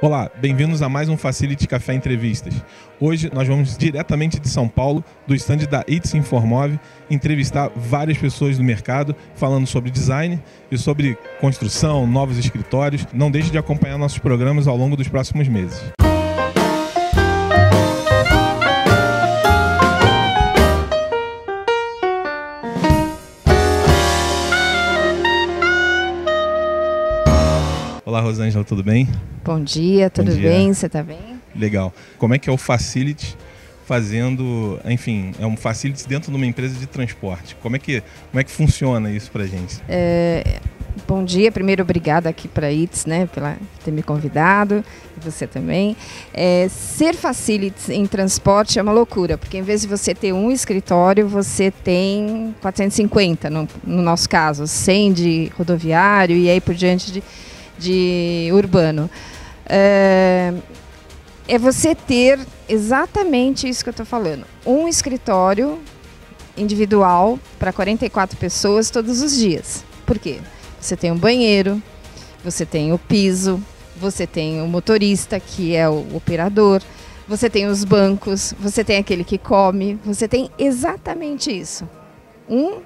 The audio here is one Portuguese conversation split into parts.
Olá, bem-vindos a mais um Facility Café Entrevistas. Hoje nós vamos diretamente de São Paulo, do estande da ITS Informove, entrevistar várias pessoas do mercado, falando sobre design e sobre construção, novos escritórios. Não deixe de acompanhar nossos programas ao longo dos próximos meses. Olá, Rosângela, tudo bem? Bom dia, tudo bem? Você está bem? Legal. Como é que é o Facility fazendo, enfim, é um Facility dentro de uma empresa de transporte? Como é que funciona isso pra gente? Bom dia, primeiro obrigada aqui para a ITS, né, por ter me convidado, e você também. Ser Facility em transporte é uma loucura, porque em vez de você ter um escritório, você tem 450, no nosso caso, 100 de rodoviário e aí por diante de urbano. É você ter exatamente isso que eu estou falando. Um escritório individual para 44 pessoas todos os dias. Por quê? Você tem um banheiro, você tem o piso, você tem o motorista, que é o operador, você tem os bancos, você tem aquele que come, você tem exatamente isso. Um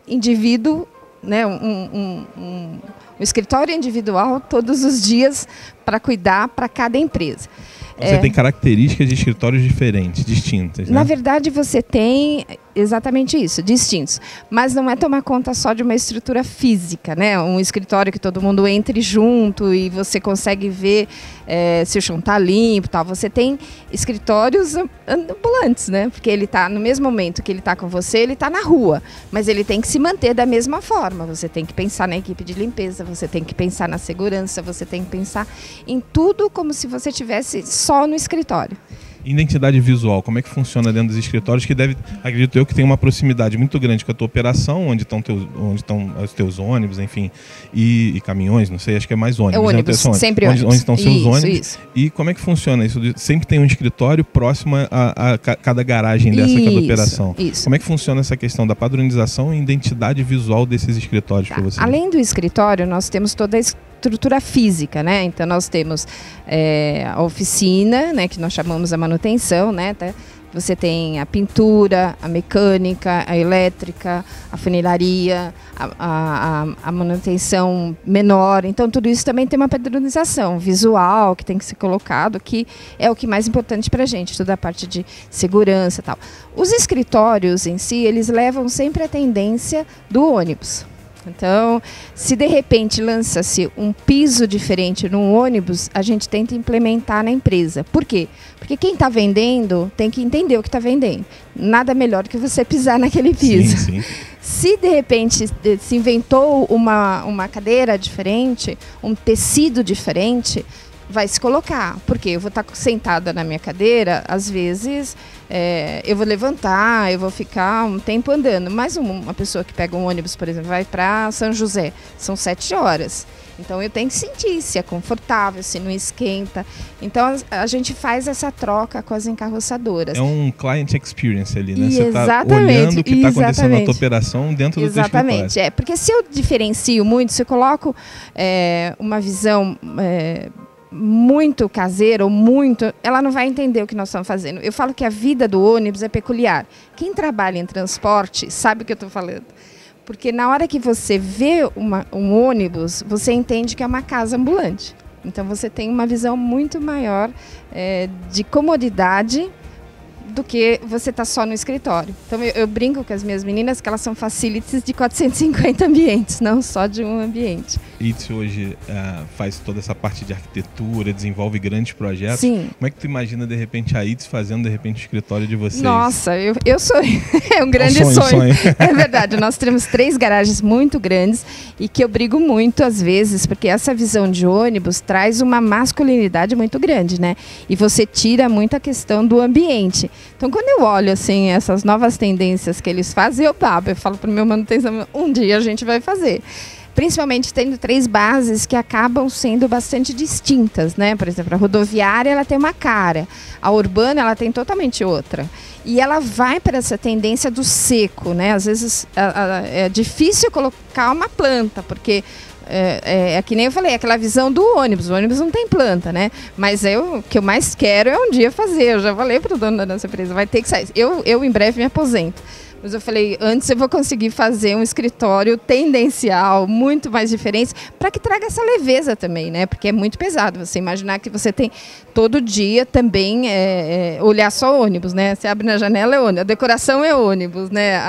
indivíduo, né, um escritório individual todos os dias para cuidar para cada empresa. Você tem características de escritórios diferentes, distintas, né? Na verdade, você tem exatamente isso, distintos. Mas não é tomar conta só de uma estrutura física, né? Um escritório que todo mundo entre junto e você consegue ver se o chão está limpo e tal. Você tem escritórios ambulantes, né? Porque ele está, no mesmo momento que ele está com você, ele está na rua. Mas ele tem que se manter da mesma forma. Você tem que pensar na equipe de limpeza, você tem que pensar na segurança, você tem que pensar em tudo como se você tivesse só no escritório. Identidade visual, como é que funciona dentro dos escritórios, que deve, acredito eu, que tem uma proximidade muito grande com a tua operação, onde estão os teus ônibus, enfim, e caminhões, não sei, acho que é mais ônibus. É ônibus, né? sempre ônibus. Onde estão seus ônibus. Isso. E como é que funciona isso? Sempre tem um escritório próximo a cada garagem dessa cada operação. Isso. Como é que funciona essa questão da padronização e identidade visual desses escritórios para você? Além do escritório, nós temos toda a estrutura física, né? Então nós temos a oficina, né, que nós chamamos a manutenção, né? Você tem a pintura, a mecânica, a elétrica, a funilaria, a manutenção menor. Então tudo isso também tem uma padronização visual que tem que ser colocado, que é o que é mais importante para a gente, toda a parte de segurança e tal. Os escritórios em si, eles levam sempre a tendência do ônibus. Então, se de repente lança-se um piso diferente num ônibus, a gente tenta implementar na empresa. Por quê? Porque quem está vendendo tem que entender o que está vendendo. Nada melhor do que você pisar naquele piso. Sim. Se de repente se inventou uma cadeira diferente, um tecido diferente, vai se colocar, porque eu vou estar sentada na minha cadeira, às vezes eu vou levantar, eu vou ficar um tempo andando, mas uma pessoa que pega um ônibus, por exemplo, vai para São José, são 7 horas, então eu tenho que sentir se é confortável, se não esquenta, então a gente faz essa troca com as encarroçadoras. É um client experience ali, né? E você está olhando o que está acontecendo na tua operação dentro do teu escritório. Exatamente, porque se eu diferencio muito, se eu coloco uma visão muito caseira ou muito, ela não vai entender o que nós estamos fazendo. Eu falo que a vida do ônibus é peculiar. Quem trabalha em transporte sabe o que eu estou falando. Porque na hora que você vê um ônibus, você entende que é uma casa ambulante. Então você tem uma visão muito maior de comodidade do que você está só no escritório. Então eu brinco com as minhas meninas que elas são facilities de 450 ambientes, não só de um ambiente. ITS hoje faz toda essa parte de arquitetura, desenvolve grandes projetos. Sim. Como é que tu imagina, de repente, a ITS fazendo, de repente, o escritório de vocês? Nossa, eu sonho. É um grande sonho. É verdade, nós temos 3 garagens muito grandes e que eu brigo muito às vezes, porque essa visão de ônibus traz uma masculinidade muito grande, né? E você tira muito a questão do ambiente. Então, quando eu olho assim essas novas tendências que eles fazem, eu falo para o meu manutenção, um dia a gente vai fazer. Principalmente tendo 3 bases que acabam sendo bastante distintas, né? Por exemplo, a rodoviária ela tem uma cara, a urbana ela tem totalmente outra. E ela vai para essa tendência do seco, né? Às vezes é difícil colocar uma planta, porque é que nem eu falei, aquela visão do ônibus. O ônibus não tem planta, né? Mas o que eu mais quero é um dia fazer. Eu já falei para o dono da nossa empresa, vai ter que sair. Eu em breve me aposento. Mas eu falei, antes eu vou conseguir fazer um escritório tendencial, muito mais diferente, para que traga essa leveza também, né? Porque é muito pesado você imaginar que você tem todo dia também olhar só ônibus, né? Você abre na janela, é ônibus, a decoração é ônibus, né?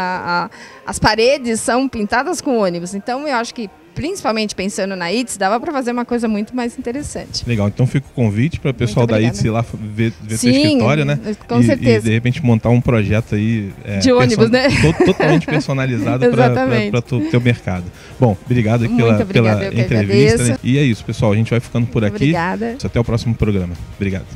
As paredes são pintadas com ônibus. Então eu acho que, principalmente pensando na ITS, dava para fazer uma coisa muito mais interessante. Legal, então fica o convite para o pessoal da ITS ir lá ver seu escritório, né? Com certeza. E de repente montar um projeto aí de ônibus, né? Totalmente personalizado para o teu mercado. Bom, obrigado pela entrevista. Né? E é isso, pessoal. A gente vai ficando por aqui. Obrigada. Até o próximo programa. Obrigado.